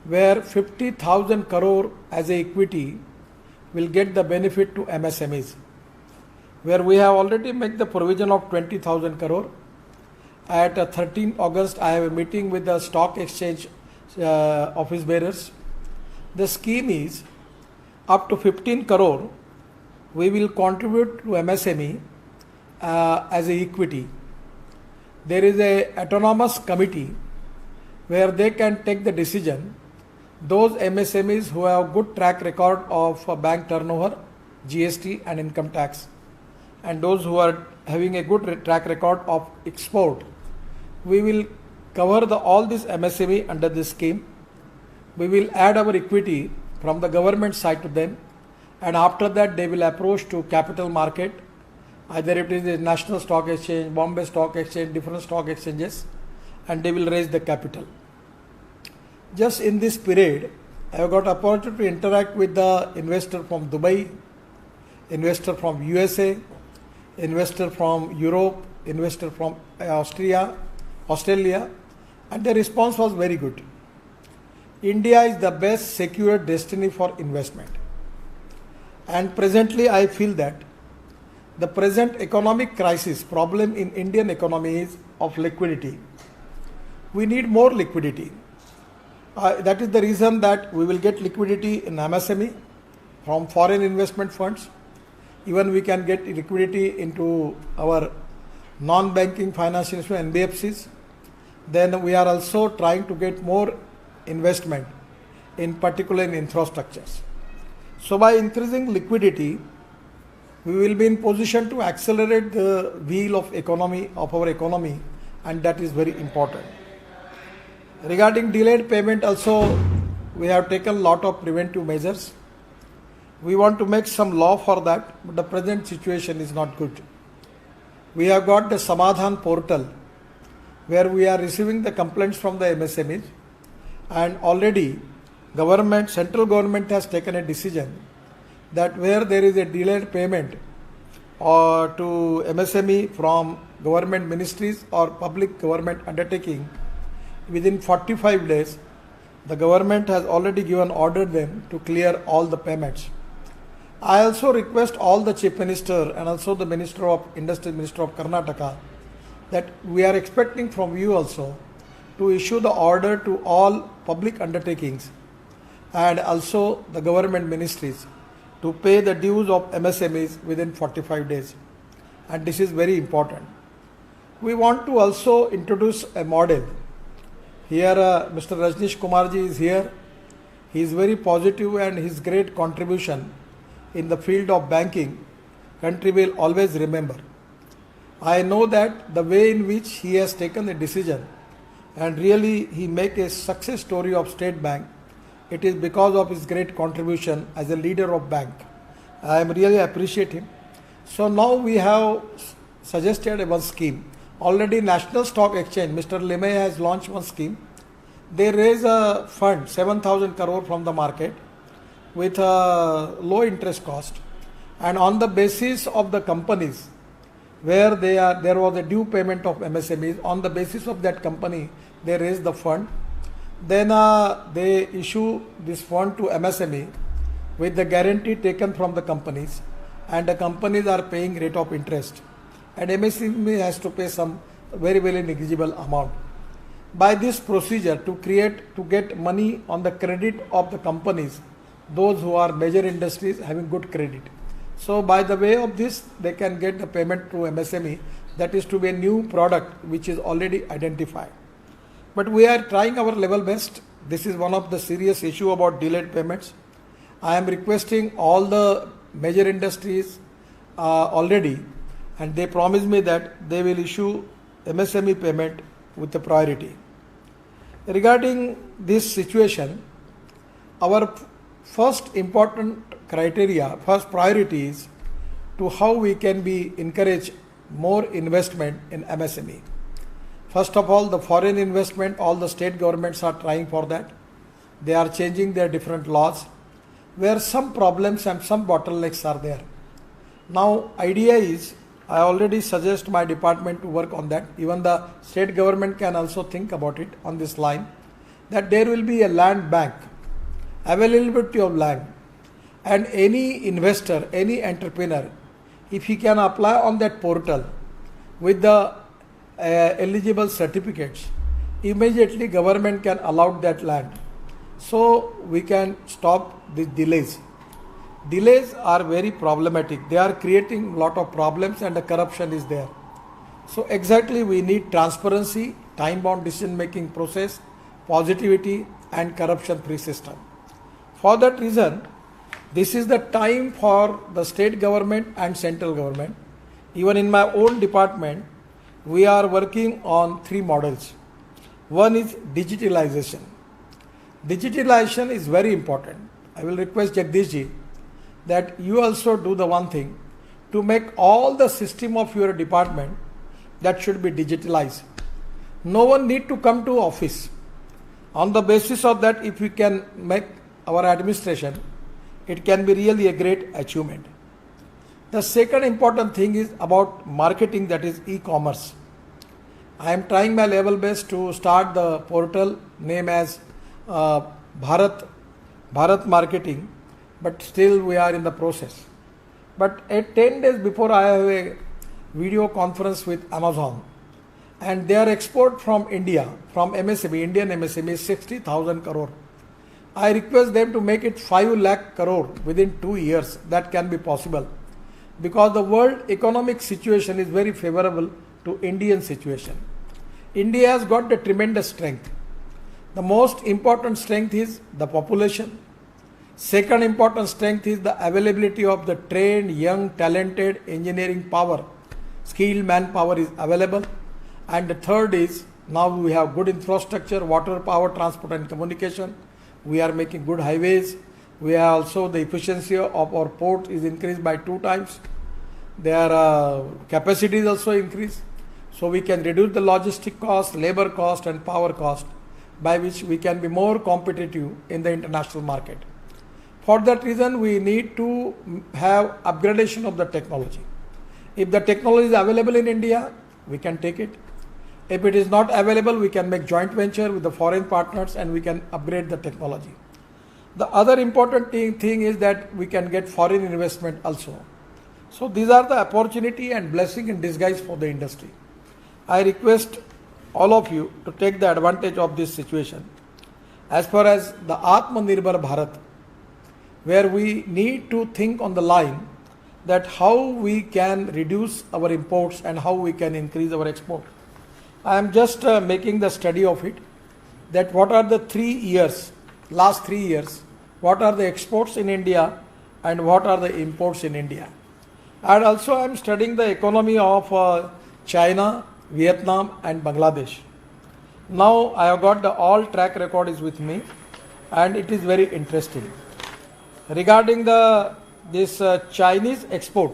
[SPEAKER 6] where 50,000 crore as a equity will get the benefit to MSMEs, where we have already made the provision of 20,000 crore. At 13 August, I have a meeting with the stock exchange office bearers. The scheme is up to 15 crore we will contribute to MSME as a equity. There is a autonomous committee where they can take the decision. Those MSMEs who have good track record of bank turnover, GST and income tax, and those who are having a good track record of export, we will cover all this MSME under this scheme. We will add our equity from the government side to them, and after that they will approach to capital market, either it is the National Stock Exchange, Bombay Stock Exchange, different stock exchanges, and they will raise the capital. Just in this period, I have got opportunity to interact with the investor from Dubai, investor from USA, investor from Europe, investor from Australia, and the response was very good. India is the best secure destiny for investment. And presently I feel that the present economic crisis problem in Indian economy is of liquidity. We need more liquidity. That is the reason that we will get liquidity in MSME from foreign investment funds. Even we can get liquidity into our non-banking financial institutions, NBFCs. Then we are also trying to get more investment, in particular in infrastructures. So by increasing liquidity, we will be in position to accelerate the wheel of our economy, and that is very important. Regarding delayed payment also, we have taken a lot of preventive measures. We want to make some law for that, but the present situation is not good. We have got the Samadhan portal where we are receiving the complaints from the MSMEs, and already central government has taken a decision that where there is a delayed payment or to MSME from government ministries or public government undertaking, within 45 days, the government has already given order them to clear all the payments. I also request all the Chief Minister and also the Minister of Industry, Minister of Karnataka, that we are expecting from you also to issue the order to all public undertakings and also the government ministries to pay the dues of MSMEs within 45 days. And this is very important. We want to also introduce a model. Here Mr. Rajnish Kumarji is here. He is very positive, and his great contribution in the field of banking, country will always remember. I know that the way in which he has taken the decision and really he make a success story of State Bank, it is because of his great contribution as a leader of bank. I am really appreciate him. So now we have suggested one scheme. Already National Stock Exchange, Mr. Lemay has launched one scheme they raise a fund 7,000 crore from the market with a low interest cost, and on the basis of the companies where there was a due payment of MSMEs, on the basis of that company they raise the fund. Then they issue this fund to MSME with the guarantee taken from the companies, and the companies are paying rate of interest, and MSME has to pay some very negligible amount. By this procedure, to get money on the credit of the companies, those who are major industries having good credit. So by the way of this, they can get the payment to MSME, that is to be a new product which is already identified. But we are trying our level best. This is one of the serious issue about delayed payments. I am requesting all the major industries already, and they promise me that they will issue MSME payment with the priority. Regarding this situation, our first priority is to how we can encourage more investment in MSME. First of all, the foreign investment, all the state governments are trying for that. They are changing their different laws where some problems and some bottlenecks are there. Now, idea is, I already suggest my department to work on that. Even the state government can also think about it on this line, that there will be a land bank, availability of land, and any investor, any entrepreneur, if he can apply on that portal with the eligible certificates, immediately government can allot that land. So we can stop the delays. Delays are very problematic. They are creating a lot of problems, and the corruption is there. So exactly we need transparency, time-bound decision-making process, positivity, and corruption-free system. For that reason, this is the time for the state government and central government. Even in my own department, we are working on 3 models. One is digitalization. Digitalization is very important. I will request Jagdish ji that you also do the one thing to make all the system of your department that should be digitalized. No one need to come to office. On the basis of that, if we can make our administration, it can be really a great achievement. The second important thing is about marketing, that is e-commerce. I am trying my level best to start the portal name as Bharat Marketing, but still we are in the process. But at 10 days before, I have a video conference with Amazon, and their export from India, from MSME, Indian MSME is 60,000 crore. I request them to make it 5 lakh crore within 2 years. That can be possible, because the world economic situation is very favorable to Indian situation. India has got the tremendous strength. The most important strength is the population. Second important strength is the availability of the trained, young, talented engineering power. Skilled manpower is available. And the third is, now we have good infrastructure, water, power, transport and communication. We are making good highways. We are also, the efficiency of our port is increased by 2 times. Their capacity is also increased. So we can reduce the logistic cost, labor cost and power cost, by which we can be more competitive in the international market. For that reason, we need to have upgradation of the technology. If the technology is available in India, we can take it. If it is not available, we can make joint venture with the foreign partners and we can upgrade the technology. The other important thing is that we can get foreign investment also. So these are the opportunity and blessing in disguise for the industry. I request all of you to take the advantage of this situation. As far as the Atmanirbhar Bharat, where we need to think on the line that how we can reduce our imports and how we can increase our export. I am just making the study of it, that what are the last 3 years, what are the exports in India and what are the imports in India. And also I am studying the economy of China, Vietnam and Bangladesh. Now I have got the all track record is with me, and it is very interesting. Regarding this Chinese export,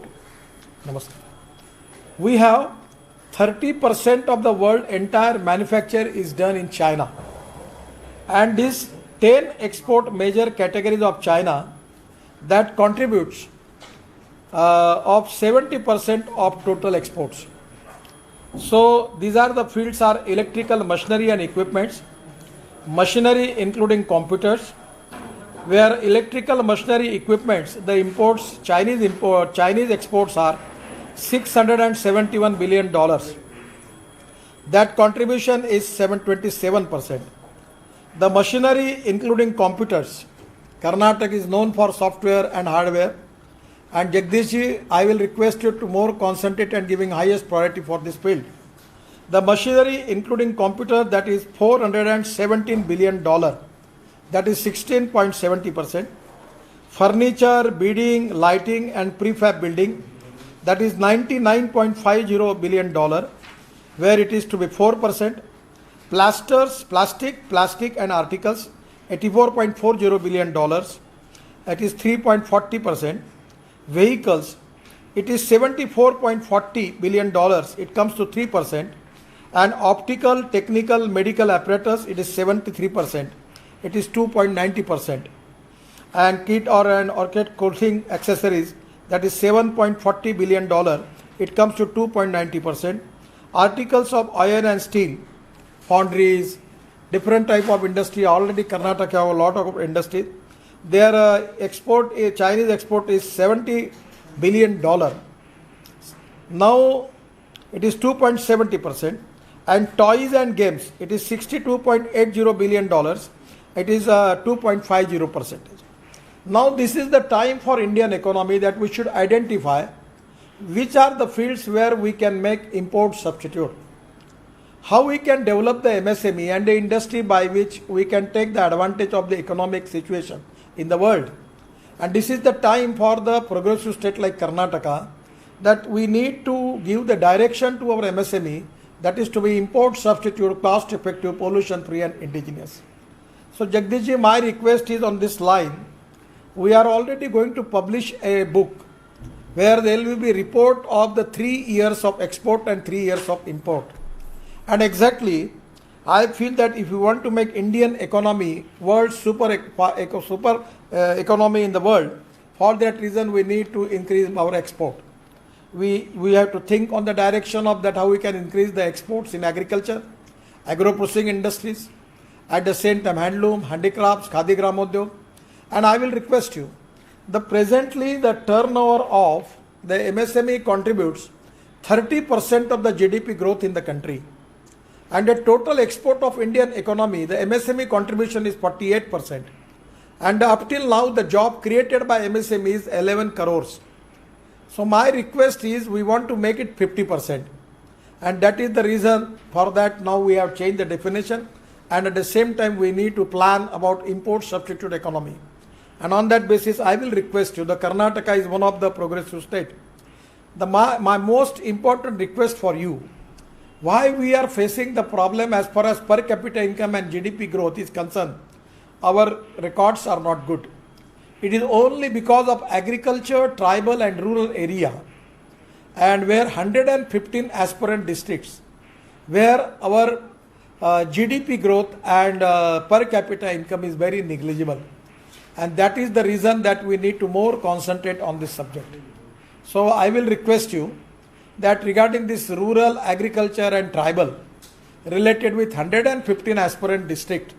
[SPEAKER 6] we have 30% of the world entire manufacture is done in China. And these 10 export major categories of China that contributes of 70% of total exports. So these are the fields are electrical machinery and equipments, machinery including computers, where electrical machinery equipments, the imports, Chinese exports are $671 billion. That contribution is 27%. The machinery including computers, Karnataka is known for software and hardware. And Jagdishji, I will request you to more concentrate and giving highest priority for this field. The machinery including computer, that is $417 billion, that is 16.70%. Furniture, beading, lighting and prefab building, that is $99.50 billion, where it is to be 4%. Plasters, plastic and articles, $84.40 billion, that is 3.40%. Vehicles, it is $74.40 billion, it comes to 3%. And optical, technical, medical apparatus, it is 73%, it is 2.90%. And kit or an orchid clothing accessories, that is $7.40 billion, it comes to 2.90%. Articles of iron and steel, foundries, different type of industry, already Karnataka have a lot of industry. Their Chinese export is $70 billion. Now it is 2.70%. And toys and games, it is $62.80 billion. It is 2.50%. Now this is the time for Indian economy that we should identify which are the fields where we can make import substitute. How we can develop the MSME and the industry by which we can take the advantage of the economic situation in the world. And this is the time for the progressive state like Karnataka that we need to give the direction to our MSME, that is to be import substitute, cost effective, pollution free and indigenous. So Jagdishji, my request is on this line, we are already going to publish a book where there will be report of the 3 years of export and 3 years of import. And exactly, I feel that if you want to make Indian economy world super economy in the world, for that reason we need to increase our export. We have to think on the direction of that how we can increase the exports in agriculture, agro-processing industries, at the same time handloom, handicrafts, khadi gramodyog. And I will request you, presently the turnover of the MSME contributes 30% of the GDP growth in the country. And the total export of Indian economy, the MSME contribution is 48%. And up till now, the job created by MSME is 11 crores. So my request is we want to make it 50%. And that is the reason for that now we have changed the definition. And at the same time, we need to plan about import substitute economy. And on that basis, I will request you, the Karnataka is one of the progressive state. My most important request for you, why we are facing the problem as far as per capita income and GDP growth is concerned, our records are not good. It is only because of agriculture, tribal and rural area, and where 115 aspirant districts, where our GDP growth and per capita income is very negligible. And that is the reason that we need to more concentrate on this subject. So I will request you that regarding this rural, agriculture and tribal related with 115 aspirant district,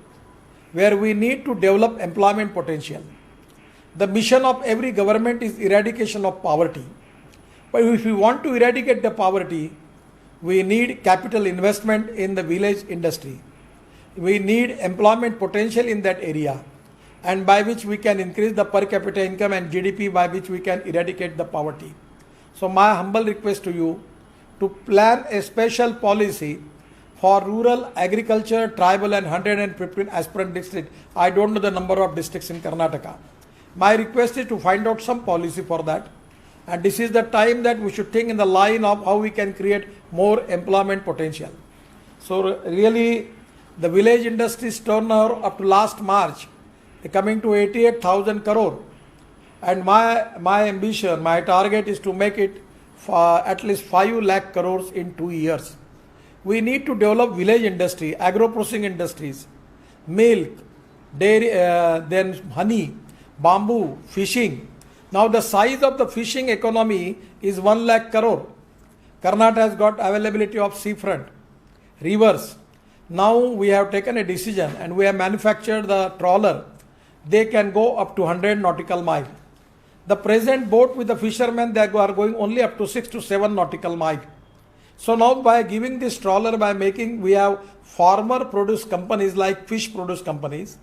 [SPEAKER 6] where we need to develop employment potential. The mission of every government is eradication of poverty. But if we want to eradicate the poverty, we need capital investment in the village industry. We need employment potential in that area, and by which we can increase the per capita income and GDP, by which we can eradicate the poverty. So my humble request to you to plan a special policy for rural, agriculture, tribal and 115 aspirant districts. I don't know the number of districts in Karnataka. My request is to find out some policy for that. And this is the time that we should think in the line of how we can create more employment potential. So really, the village industry's turnover up to last March, coming to 88,000 crore. And my ambition, my target is to make it at least 5 lakh crores in 2 years. We need to develop village industry, agro-processing industries, milk, dairy, then honey, bamboo, fishing. Now the size of the fishing economy is 1 lakh crore. Karnataka has got availability of seafront, rivers. Now we have taken a decision and we have manufactured the trawler. They can go up to 100 nautical mile. The present boat with the fishermen, they are going only up to 6 to 7 nautical mile. So now by giving this trawler, by making, we have farmer produce companies like fish produce companies,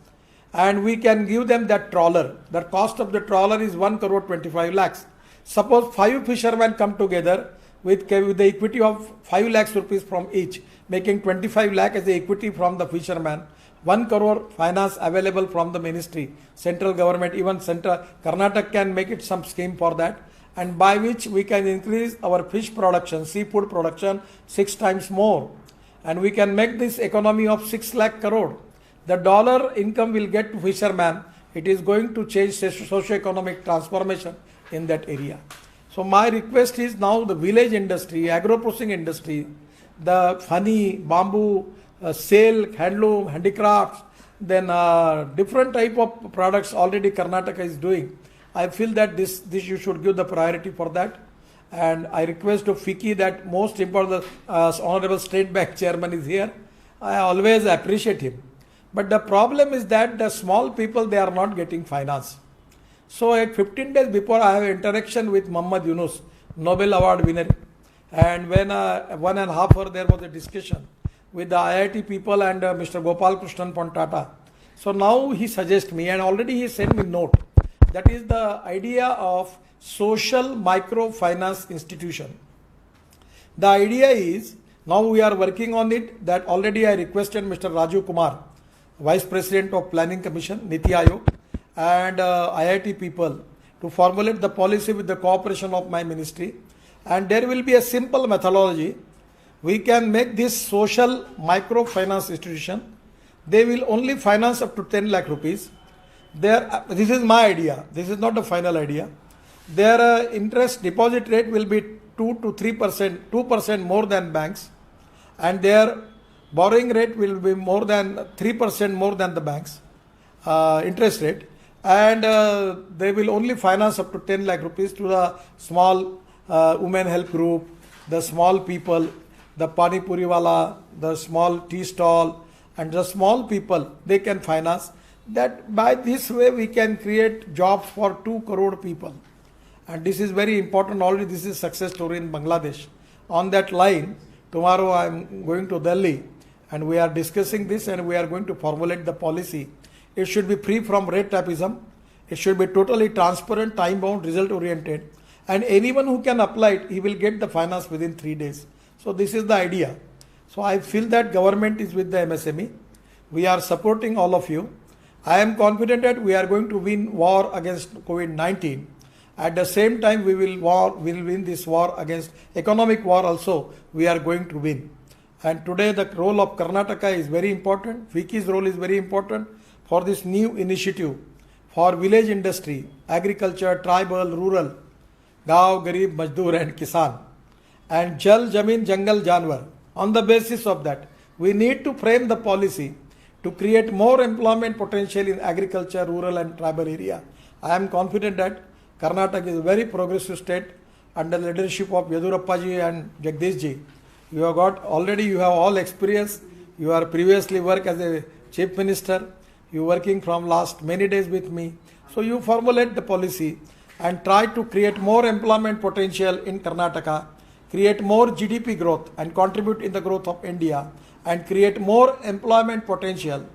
[SPEAKER 6] and we can give them that trawler. The cost of the trawler is 1 crore 25 lakhs. Suppose 5 fishermen come together with the equity of 5 lakhs rupees from each, making 25 lakh as the equity from the fisherman. 1 crore finance available from the ministry, central government, even central Karnataka can make it some scheme for that, and by which we can increase our fish production, seafood production 6 times more, and we can make this economy of 6 lakh crore. The dollar income will get to fisherman. It is going to change socio-economic transformation in that area. So my request is now the village industry, agro-processing industry, the honey, bamboo, silk, handloom, handicrafts, then different type of products already Karnataka is doing. I feel that this you should give the priority for that. And I request of FICCI that most important, Honorable State Bank Chairman is here. I always appreciate him. But the problem is that the small people, they are not getting finance. So at 15 days before, I have interaction with Muhammad Yunus, Nobel Award winner. And when 1.5 hour there was a discussion with the IIT people and Mr. Gopal Krishnan Pontata. So now he suggests me, and already he sent me note. That is the idea of social microfinance institution. The idea is, now we are working on it, that already I requested Mr. Raju Kumar, Vice President of Planning Commission, Niti Aayog, and IIT people to formulate the policy with the cooperation of my ministry. And there will be a simple methodology. We can make this social microfinance institution. They will only finance up to 10 lakh rupees. This is my idea. This is not the final idea. Their interest deposit rate will be 2 to 3%, 2% more than banks, and their borrowing rate will be more than 3% more than the banks interest rate, and they will only finance up to 10 lakh rupees to the small women help group, the small people, the pani puri wala, the small tea stall, and the small people, they can finance. That by this way we can create jobs for 2 crore people. And this is very important. Already this is success story in Bangladesh. On that line, tomorrow I am going to Delhi and we are discussing this and we are going to formulate the policy. It should be free from red tapeism. It should be totally transparent, time bound, result oriented. And anyone who can apply it, he will get the finance within 3 days. So this is the idea. So I feel that government is with the MSME. We are supporting all of you. I am confident that we are going to win war against COVID-19. At the same time, we will win this war against economic war also. We are going to win. And today the role of Karnataka is very important. FICCI's role is very important for this new initiative for village industry, agriculture, tribal, rural, Gaon, Garib, Mazdoor and Kisan. And Jal, Jamin, Jangal, Janwar. On the basis of that, we need to frame the policy to create more employment potential in agriculture, rural and tribal area. I am confident that Karnataka is a very progressive state under the leadership of Yedurappa ji and Jagdish ji. You have all experience. You are previously worked as a chief minister. You are working from last many days with me. So you formulate the policy and try to create more employment potential in Karnataka, create more GDP growth and contribute in the growth of India, and create more employment potential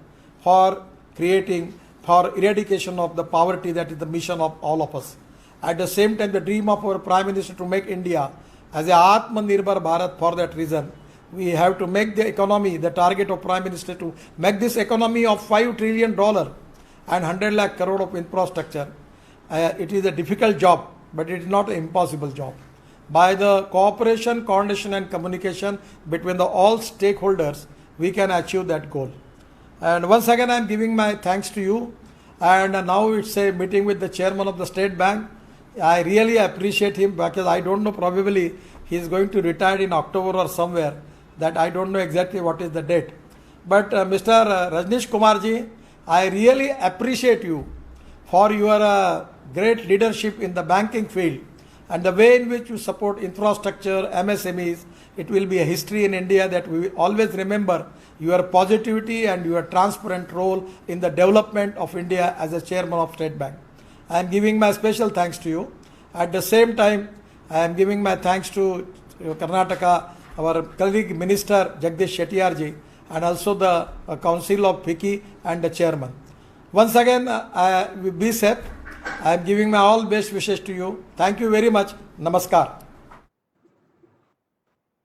[SPEAKER 6] for eradication of the poverty. That is the mission of all of us. At the same time, the dream of our Prime Minister to make India as a Atmanirbhar Bharat. For that reason, we have to make the economy, the target of Prime Minister to make this economy of $5 trillion and 100 lakh crore of infrastructure. It is a difficult job, but it is not an impossible job. By the cooperation, coordination and communication between all stakeholders, we can achieve that goal. And once again, I am giving my thanks to you. And now it's a meeting with the chairman of the State Bank. I really appreciate him because I don't know, probably he is going to retire in October or somewhere, that I don't know exactly what is the date. But Mr. Rajnish Kumarji, I really appreciate you for your great leadership in the banking field and the way in which you support infrastructure, MSMEs. It will be a history in India that we will always remember your positivity and your transparent role in the development of India as a chairman of State Bank. I am giving my special thanks to you. At the same time, I am giving my thanks to Karnataka, our colleague Minister Jagdish Shettyarji, and also the Council of FICCI and the chairman. Once again, be safe. I am giving my all best wishes to you. Thank you very much. Namaskar.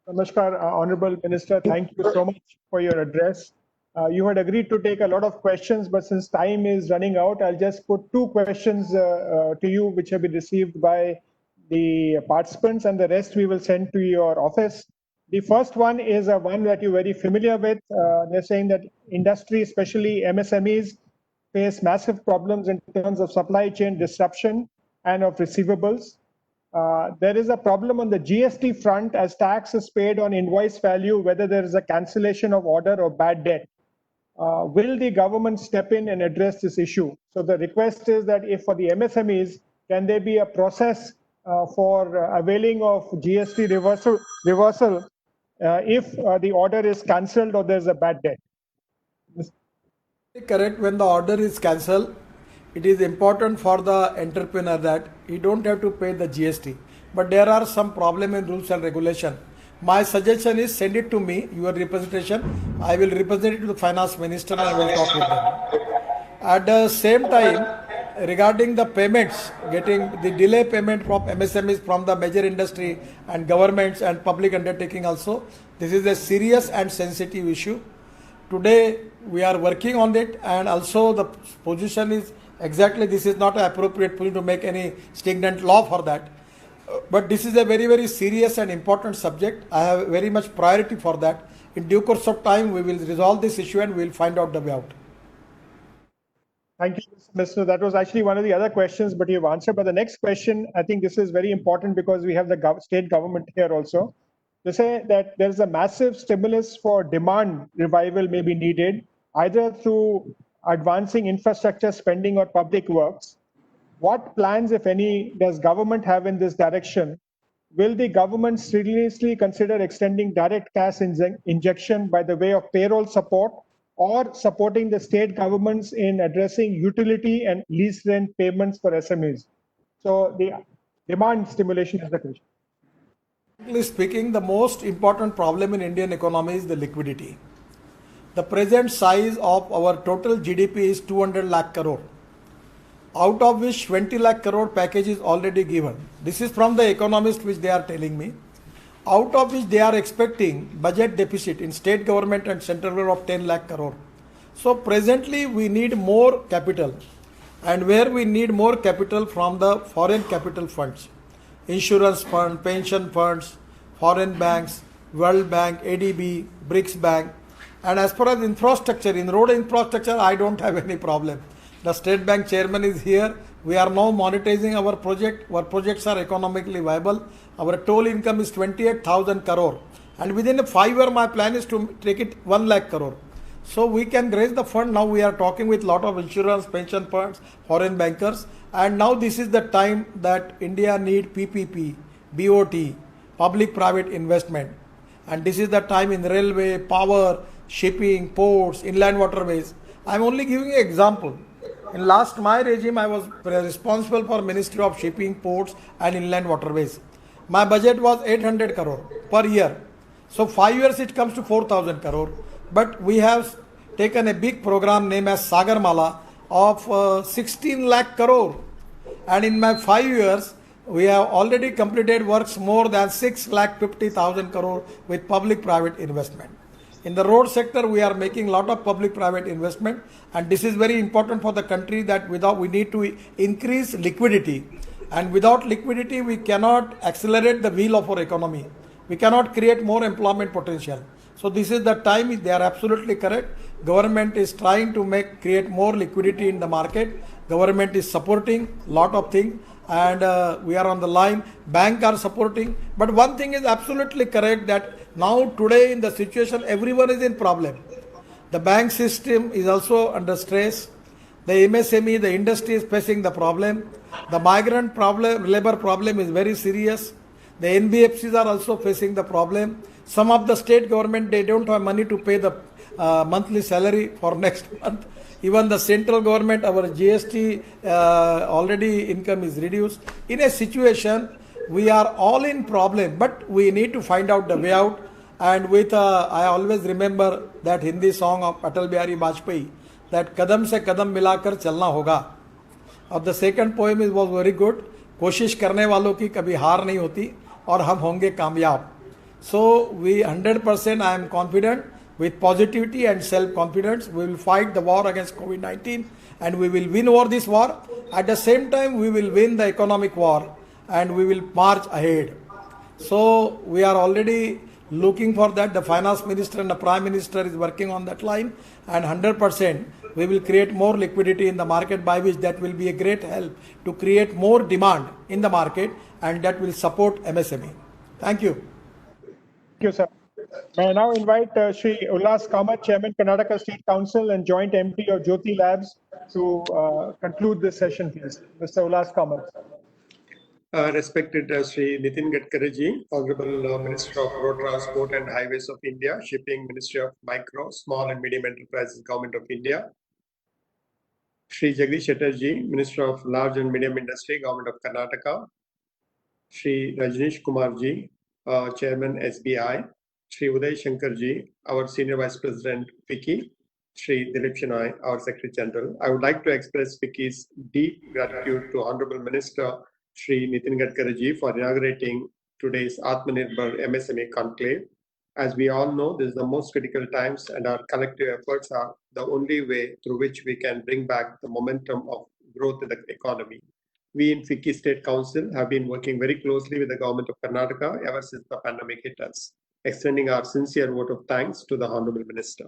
[SPEAKER 1] Namaskar, Honorable Minister. Thank you so much for your address. You had agreed to take a lot of questions, but since time is running out, I'll just put two questions to you which have been received by the participants, and the rest we will send to your office. The first one is one that you're very familiar with. They're saying that industry, especially MSMEs, face massive problems in terms of supply chain disruption and of receivables. There is a problem on the GST front as tax is paid on invoice value, whether there is a cancellation of order or bad debt. Will the government step in and address this issue? So the request is that if for the MSMEs, can there be a process for availing of GST reversal if the order is cancelled or there's a bad debt?
[SPEAKER 6] Correct. When the order is cancelled, it is important for the entrepreneur that he don't have to pay the GST. But there are some problem in rules and regulation. My suggestion is send it to me, your representation. I will represent it to the finance minister and I will talk with them. At the same time, regarding the payments, getting the delay payment from MSMEs from the major industry and governments and public undertaking also, this is a serious and sensitive issue. Today we are working on it, and also the position is exactly this is not an appropriate position to make any stringent law for that. But this is a very, very serious and important subject. I have very much priority for that. In due course of time, we will resolve this issue and we will find out the way out.
[SPEAKER 1] Thank you, Mr. That was actually one of the other questions, but you've answered. But the next question, I think this is very important because we have the state government here also. They say that there is a massive stimulus for demand revival may be needed, either through advancing infrastructure spending or public works. What plans, if any, does government have in this direction? Will the government seriously consider extending direct cash injection by the way of payroll support, or supporting the state governments in addressing utility and lease rent payments for SMEs? So the demand stimulation is the question.
[SPEAKER 6] Frankly speaking, the most important problem in Indian economy is the liquidity. The present size of our total GDP is 200 lakh crore, out of which 20 lakh crore package is already given. This is from the economists which they are telling me. Out of which they are expecting budget deficit in state government and central government of 10 lakh crore. So presently we need more capital, and where we need more capital from the foreign capital funds, insurance fund, pension funds, foreign banks, World Bank, ADB, BRICS Bank. And as far as infrastructure, in road infrastructure, I don't have any problem. The State Bank chairman is here. We are now monetizing our project. Our projects are economically viable. Our total income is 28,000 crore. And within a 5 year, my plan is to take it 1 lakh crore. So we can raise the fund. Now we are talking with lot of insurance, pension funds, foreign bankers. And now this is the time that India need PPP, BOT, public-private investment. And this is the time in railway, power, shipping, ports, inland waterways. I am only giving an example. In last my regime, I was responsible for Ministry of Shipping, Ports and Inland Waterways. My budget was 800 crore per year. So 5 years it comes to 4,000 crore. But we have taken a big program named as Sagarmala of 16 lakh crore. And in my 5 years, we have already completed works more than 6 lakh 50,000 crore with public-private investment. In the road sector, we are making a lot of public-private investment, and this is very important for the country that we need to increase liquidity. And without liquidity, we cannot accelerate the wheel of our economy. We cannot create more employment potential. So this is the time, they are absolutely correct. Government is trying to create more liquidity in the market. Government is supporting lot of things, and we are on the line. Bank are supporting. But one thing is absolutely correct, that now today in the situation, everyone is in problem. The bank system is also under stress. The MSME, the industry is facing the problem. The migrant problem, labor problem is very serious. The NBFCs are also facing the problem. Some of the state government, they don't have money to pay the monthly salary for next month. Even the central government, our GST already income is reduced. In a situation, we are all in problem, but we need to find out the way out. And with I always remember that Hindi song of Atal Bihari Vajpayee, that kadam se kadam milakar chalna hoga. और the second poem is was very good. कोशिश करने वालों की कभी हार नहीं होती और हम होंगे कामयाब. So we 100% I am confident with positivity and self-confidence. We will fight the war against COVID-19 and we will win over this war. At the same time, we will win the economic war and we will march ahead. So we are already looking for that. The finance minister and the prime minister is working on that line, and 100% we will create more liquidity in the market, by which that will be a great help to create more demand in the market, and that will support MSME. Thank you.
[SPEAKER 1] Thank you, sir. May I now invite Shri Ullas Kamath, Chairman, Karnataka State Council and Joint MD of Jyoti Labs, to conclude this session, please. Mr. Ullas Kamath.
[SPEAKER 7] Respected Shri Nitin Gadkari ji, Honorable Minister of Road Transport and Highways of India, Shipping, Ministry of Micro, Small and Medium Enterprises, Government of India. Shri Jagdish Shettar ji, Minister of Large and Medium Industry, Government of Karnataka. Shri Rajneesh Kumar ji, Chairman SBI. Shri Uday Shankar ji, our Senior Vice President, FICCI. Shri Dilip Shenoy, our Secretary General. I would like to express FICCI's deep gratitude to Honorable Minister Shri Nitin Gadkari ji for inaugurating today's Atmanirbhar MSME conclave. As we all know, this is the most critical times, and our collective efforts are the only way through which we can bring back the momentum of growth in the economy. We in FICCI State Council have been working very closely with the Government of Karnataka ever since the pandemic hit us, extending our sincere vote of thanks to the Honorable Minister.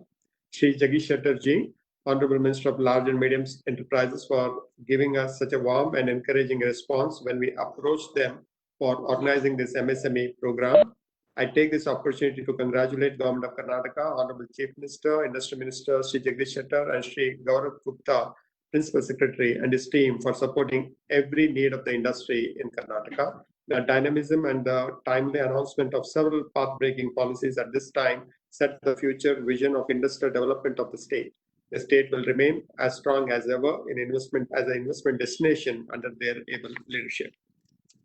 [SPEAKER 7] Shri Jagdish Shettar ji, Honorable Minister of Large and Medium Enterprises, for giving us such a warm and encouraging response when we approached them for organizing this MSME program. I take this opportunity to congratulate Government of Karnataka, Honorable Chief Minister, Industry Minister Shri Jagdish Shettar, and Shri Gaurav Gupta, Principal Secretary, and his team for supporting every need of the industry in Karnataka. The dynamism and the timely announcement of several path-breaking policies at this time set the future vision of industrial development of the state. The state will remain as strong as ever in investment as an investment destination under their able leadership.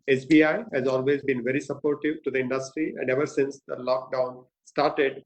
[SPEAKER 7] SBI has always been very supportive to the industry, and ever since the lockdown started,